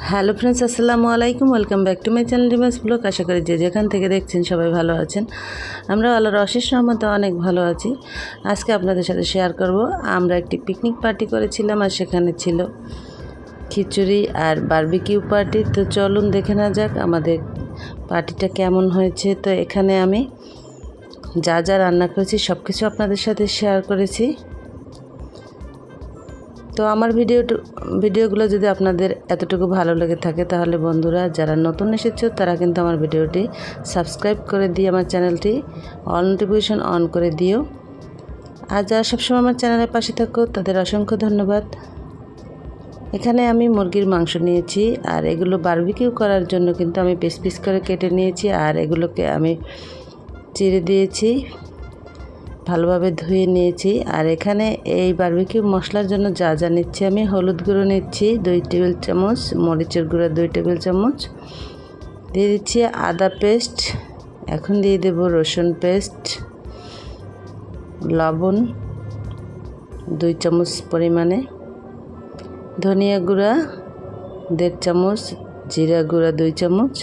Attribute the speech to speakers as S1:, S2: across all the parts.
S1: Hello friends, আসসালামু আলাইকুম। Welcome back to my channel Rimas blog. আশা করি যে যেখান থেকে দেখছেন সবাই ভালো আছেন। আমরা আল্লাহর অশেষ রহমতে অনেক ভালো আছি। আজকে আপনাদের সাথে শেয়ার করব, আমরা একটি পিকনিক পার্টি করেছিলাম আর সেখানে ছিল খিচুড়ি আর বারবিকিউ পার্টি। তো চলুন দেখে না যাক আমাদের পার্টিটা কেমন হয়েছে। তো এখানে আমি যা যা রান্না করেছি সব কিছু আপনাদের সাথে শেয়ার করেছি। তো আমার ভিডিওগুলো যদি আপনাদের এতটুকু ভালো লেগে থাকে তাহলে বন্ধুরা যারা নতুন এসেছো তারা কিন্তু আমার ভিডিওটি সাবস্ক্রাইব করে দিয়ে আমার চ্যানেলটি অল নোটিফিকেশন অন করে দিও। আর যারা সবসময় আমার চ্যানেলের পাশে থাকো তাদের অসংখ্য ধন্যবাদ। এখানে আমি মুরগির মাংস নিয়েছি আর এগুলো বারবিকিউ করার জন্য কিন্তু আমি পিস পিস করে কেটে নিয়েছি আর এগুলোকে আমি চিড়ে দিয়েছি, ভালোভাবে ধুয়ে নিয়েছি। আর এখানে এই বারবিকিউ মশলার জন্য যা যা নিচ্ছি, আমি হলুদ গুঁড়ো নিচ্ছি 2 টেবিল চামচ, মরিচের গুঁড়ো 2 টেবিল চামচ, দিয়ে দিচ্ছি আদা পেস্ট, এখন দিয়ে দেব রসুন পেস্ট, লবণ 2 চামচ পরিমাণে, ধনিয়া গুঁড়া 1.5 চামচ, জিরা গুঁড়া 2 চামচ,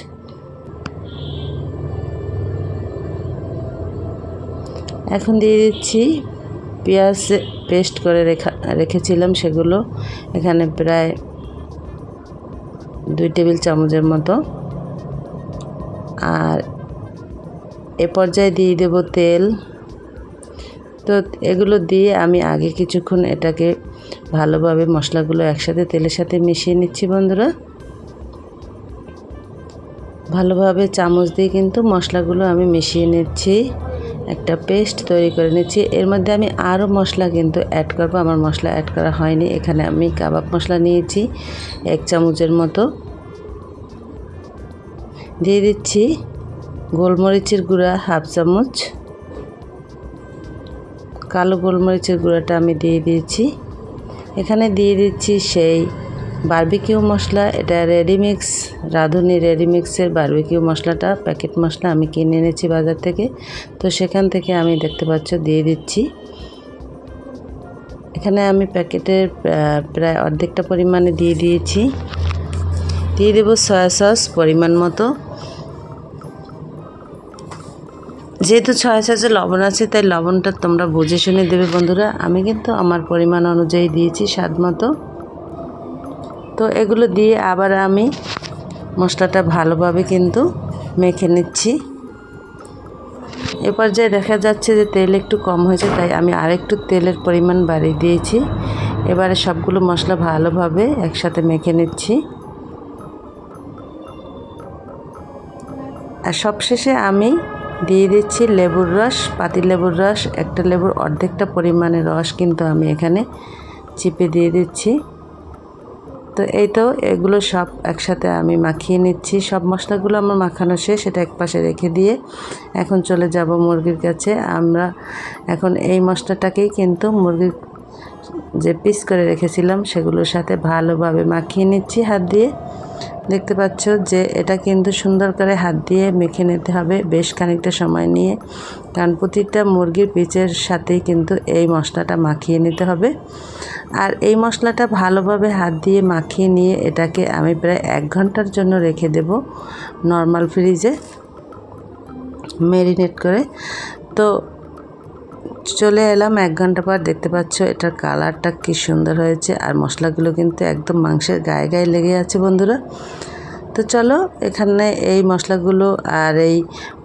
S1: এখন দিয়ে দিচ্ছি পেঁয়াজ পেস্ট করে রেখেছিলাম সেগুলো, এখানে প্রায় 2 টেবিল চামচের মতো। আর এ পর্যায়ে দিয়ে দেব তেল। তো এগুলো দিয়ে আমি আগে কিছুক্ষণ এটাকে ভালোভাবে মশলাগুলো একসাথে তেলের সাথে মিশিয়ে নিচ্ছি বন্ধুরা। ভালোভাবে চামচ দিয়ে কিন্তু মশলাগুলো আমি মিশিয়ে নিচ্ছি, একটা পেস্ট তৈরি করে নিচ্ছি। এর মধ্যে আমি আরও মশলা কিন্তু অ্যাড করব, আমার মশলা অ্যাড করা হয়নি। এখানে আমি কাবাব মশলা নিয়েছি 1 চামচের মতো, দিয়ে দিচ্ছি গোলমরিচের গুঁড়া 1/2 চামচ, কালো গোলমরিচের গুঁড়াটা আমি দিয়ে দিয়েছি। এখানে দিয়ে দিচ্ছি সেই বারবিকিউ মশলা, এটা রেডিমিক্স, রাঁধুনি রেডিমিক্সের বারবিকিউ মশলাটা, প্যাকেট মশলা আমি কিনে এনেছি বাজার থেকে। তো সেখান থেকে আমি দেখতে পাচ্ছ দিয়ে দিচ্ছি। এখানে আমি প্যাকেটের প্রায় অর্ধেকটা পরিমাণে দিয়ে দিয়েছি। দিয়ে দেব সয়া সস পরিমাণ মতো। যেহেতু সয়া সসে লবণ আছে তাই লবণটা তোমরা বুঝে শুনে দেবে বন্ধুরা। আমি কিন্তু আমার পরিমাণ অনুযায়ী দিয়েছি স্বাদ মতো। তো এগুলো দিয়ে আবার আমি মশলাটা ভালোভাবে কিন্তু মেখে নিচ্ছি। এ পর্যায়ে দেখা যাচ্ছে যে তেল একটু কম হয়েছে, তাই আমি আরেকটু তেলের পরিমাণ বাড়িয়ে দিয়েছি। এবারে সবগুলো মশলা ভালোভাবে একসাথে মেখে নিচ্ছি। আর সবশেষে আমি দিয়ে দিচ্ছি লেবুর রস, পাতিলেবুর রস, একটা লেবুর অর্ধেকটা পরিমাণে রস কিন্তু আমি এখানে চিপে দিয়ে দিচ্ছি। তো এই তো এগুলো সব একসাথে আমি মাখিয়ে নিচ্ছি। সব মশলাগুলো আমার মাখানো শেষ, সেটা একপাশে রেখে দিয়ে এখন চলে যাব মুরগির কাছে। আমরা এখন এই মশলাটাকেই কিন্তু মুরগির যে পিস করে রেখেছিলাম সেগুলোর সাথে ভালোভাবে মাখিয়ে নিচ্ছি হাত দিয়ে। দেখতে পাচ্ছ যে এটা কিন্তু সুন্দর করে হাত দিয়ে মেখে নিতে হবে বেশ খানিকটা সময় নিয়ে, কারণ প্রতিটা মুরগির পিচের সাথেই কিন্তু এই মশলাটা মাখিয়ে নিতে হবে। আর এই মশলাটা ভালোভাবে হাত দিয়ে মাখিয়ে নিয়ে এটাকে আমি প্রায় 1 ঘন্টার জন্য রেখে দেব নর্মাল ফ্রিজে ম্যারিনেট করে। তো চলে এলাম 1 ঘন্টা পর। দেখতে পাচ্ছ এটার কালারটা কি সুন্দর হয়েছে, আর মশলাগুলো কিন্তু একদম মাংসের গায়ে গায়ে লেগে আছে বন্ধুরা। তো চলো এখানে এই মশলাগুলো আর এই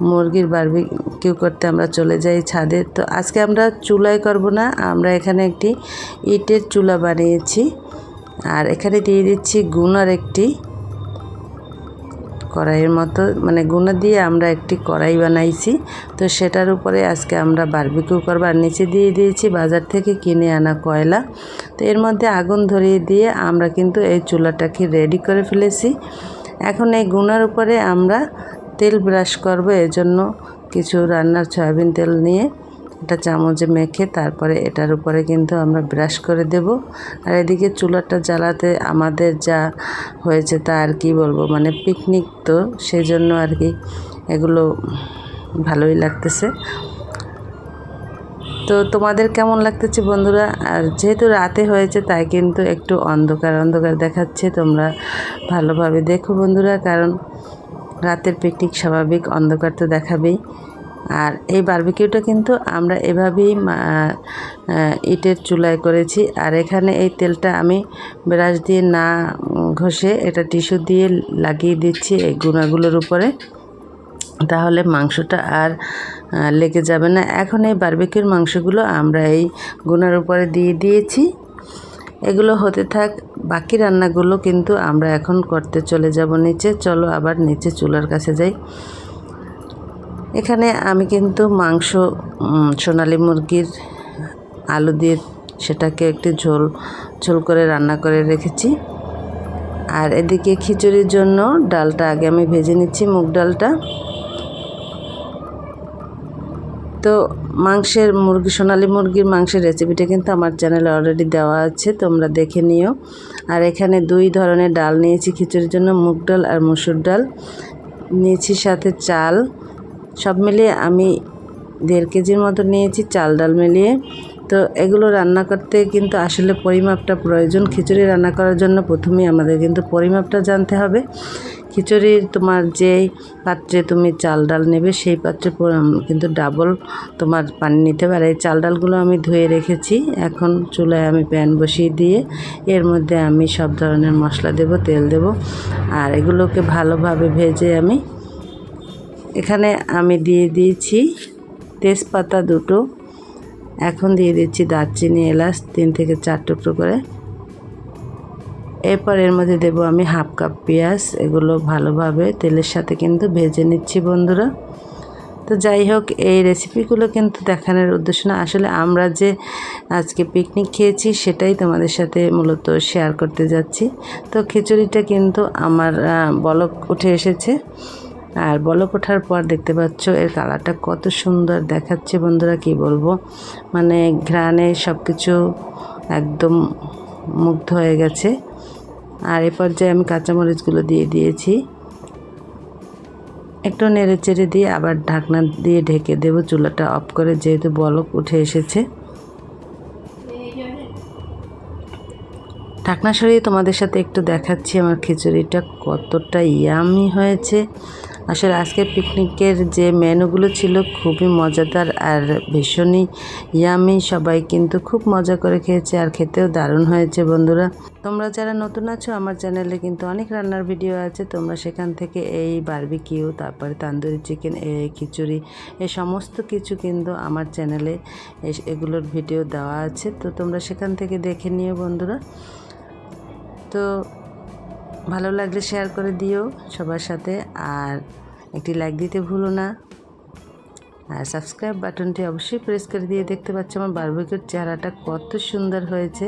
S1: মুরগির বারবিকিউ করতে আমরা চলে যাই ছাদে। তো আজকে আমরা চুলায় করব না, আমরা এখানে একটি ইটের চুলা বানিয়েছি। আর এখানে দিয়ে দিচ্ছি গুনার একটি কড়াইয়ের মতো, মানে গুনা দিয়ে আমরা একটি কড়াই বানাইছি। তো সেটার উপরে আজকে আমরা বারবিকিউ করব। আর নিচে দিয়ে দিয়েছি বাজার থেকে কিনে আনা কয়লা। তো এর মধ্যে আগুন ধরিয়ে দিয়ে আমরা কিন্তু এই চুলাটাকে রেডি করে ফেলেছি। এখন এই গুনার উপরে আমরা তেল ব্রাশ করব, এজন্য কিছু রান্নার সয়াবিন তেল নিয়ে এটা চামচে মেখে তারপরে এটার উপরে কিন্তু আমরা ব্রাশ করে দেব। আর এদিকে চুলাটা জ্বালাতে আমাদের যা হয়েছে তা আর কি বলবো, মানে পিকনিক তো সেই জন্য আর কি এগুলো ভালোই লাগতেছে। তো তোমাদের কেমন লাগতেছে বন্ধুরা? আর যেহেতু রাতে হয়েছে তাই কিন্তু একটু অন্ধকার অন্ধকার দেখাচ্ছে, তোমরা ভালোভাবে দেখো বন্ধুরা, কারণ রাতের পিকনিক স্বাভাবিক অন্ধকার তো দেখাবেই। আর এই বারবিকিউটা কিন্তু আমরা এভাবেই ইটের চুলায় করেছি। আর এখানে এই তেলটা আমি ব্রাশ দিয়ে না ঘষে এটা টিস্যু দিয়ে লাগিয়ে দিচ্ছি এই গুঁড়াগুলোর উপরে, তাহলে মাংসটা আর লেগে যাবে না। এখন এই বারবিকিউর মাংসগুলো আমরা এই গুনার উপরে দিয়ে দিয়েছি। এগুলো হতে থাক, বাকি রান্নাগুলো কিন্তু আমরা এখন করতে চলে যাব নিচে। চলো আবার নিচে চুলার কাছে যাই। এখানে আমি কিন্তু মাংস সোনালী মুরগির আলু দিয়ে সেটাকে একটু ঝোল ঝোল করে রান্না করে রেখেছি। আর এদিকে খিচুড়ির জন্য ডালটা আগে আমি ভেজে নিচ্ছি, মুগ ডালটা। তো সোনালী মুরগির মাংসের রেসিপিটা কিন্তু আমার চ্যানেলে অলরেডি দেওয়া আছে, তোমরা দেখে নিও। আর এখানে 2 ধরনের ডাল নিয়েছি খিচুড়ির জন্য, মুগ ডাল আর মসুর ডাল নিয়েছি, সাথে চাল। সব মিলিয়ে আমি 1.5 কেজির মতো নিয়েছি চাল ডাল মিলিয়ে। তো এগুলো রান্না করতে কিন্তু আসলে পরিমাপটা প্রয়োজন। খিচুড়ি রান্না করার জন্য প্রথমেই আমাদের কিন্তু পরিমাপটা জানতে হবে। খিচুড়ির তোমার যেই পাত্রে তুমি চাল ডাল নেবে সেই পাত্রে কিন্তু ডাবল তোমার পানি নিতে হবে। আর এই চাল ডালগুলো আমি ধুয়ে রেখেছি। এখন চুলায় আমি প্যান বসিয়ে দিয়ে এর মধ্যে আমি সব ধরনের মশলা দেব, তেল দেব। আর এগুলোকে ভালোভাবে ভেজে এখানে আমি দিয়ে দিয়েছি তেজপাতা 2টো, এখন দিয়ে দিচ্ছি দারচিনি এলাচ 3 থেকে 4 টুকরো করে। এরপর এর মধ্যে দেব আমি 1/2 কাপ পেঁয়াজ। এগুলো ভালোভাবে তেলের সাথে কিন্তু ভেজে নিচ্ছি বন্ধুরা। তো যাই হোক, এই রেসিপিগুলো কিন্তু দেখানোর উদ্দেশ্য না, আসলে আমরা যে আজকে পিকনিক খেয়েছি সেটাই তোমাদের সাথে মূলত শেয়ার করতে যাচ্ছি। তো খিচুড়িটা কিন্তু আমার বলক উঠে এসেছে। আর বলক ওঠার পর দেখতে পাচ্ছ এর কালারটা কত সুন্দর দেখাচ্ছে বন্ধুরা, কি বলবো, মানে ঘ্রাণে সব কিছু একদম মুগ্ধ হয়ে গেছে। আর এ পর্যায়ে আমি কাঁচামরিচগুলো দিয়ে দিয়েছি, একটু নেড়ে চেড়ে দিয়ে আবার ঢাকনা দিয়ে ঢেকে দেব চুলাটা অফ করে, যেহেতু বলক উঠে এসেছে। ঢাকনা সরিয়ে তোমাদের সাথে একটু দেখাচ্ছি আমার খিচুড়িটা কতটা ইয়ামি হয়েছে। আসলে আজকে পিকনিকের যে মেনুগুলো ছিল খুবই মজাদার আর ভীষণই ইয়ামি, সবাই কিন্তু খুব মজা করে খেয়েছে আর খেতেও দারুণ হয়েছে বন্ধুরা। তোমরা যারা নতুন আছো আমার চ্যানেলে কিন্তু অনেক রান্নার ভিডিও আছে, তোমরা সেখান থেকে এই বারবিকিউ, তারপরে তান্দুরি চিকেন, এই খিচুড়ি, এই সমস্ত কিছু কিন্তু আমার চ্যানেলে এগুলোর ভিডিও দেওয়া আছে, তো তোমরা সেখান থেকে দেখে নিও বন্ধুরা। তো ভালো লাগলে শেয়ার করে দিও সবার সাথে, আর একটি লাইক দিতে ভুলো না। আর সাবস্ক্রাইব বাটনটি অবশ্যই প্রেস করে দিয়ে। দেখতে পাচ্ছ আমার বারবিকিউর চেহারাটা কত সুন্দর হয়েছে।